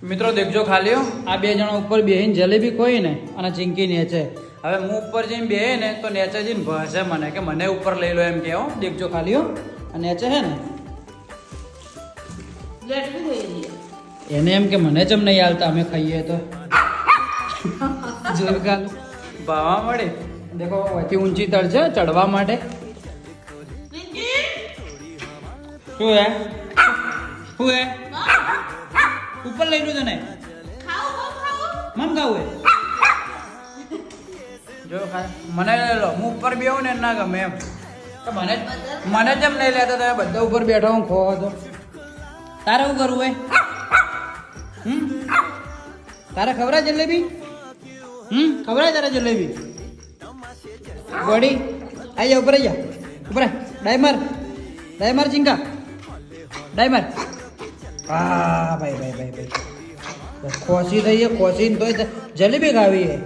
મિત્રો દેખજો ખાલી આ બે જણા ઉપર બેહીને જલેબી ખોઈ ને અને ચીંકી નેચે. હવે હું ઉપર જઈને બેહે ને તો નેચે જઈને ભસે મને કે મને ઉપર લઈ લો એમ કે. દેખજો ખાલી આ નેચે હે ને એને એમ કે મને જમ નહીં હાલતા અમે ખાઈએ તો જોર ખાલી ભાવા મળે. દેખો અહીંથી ઊંચી તળ છે ચડવા માટે. શું હે શું હે ઉપર લઈ લો તને મન ખાવું જો મને લઈ લો. હું ઉપર બેહું ને ના ગમે એમ. તો મને જેમ નહીં લેતા તમે બધા ઉપર બેઠો હું ખો હતો. તારે શું કરવું હોય? તારે ખવડાય જલેબી? ખવડાય તારે જલેબી? ગોડી આઈ જા ઉપર આઈ જા ઉપર ડાયમર ડાયમર ચિંકા ડાયમર. હા ભાઈ ભાઈ ભાઈ ભાઈ ખોસી થઈએ ખોસીને તો જલેબી ખાવી છે.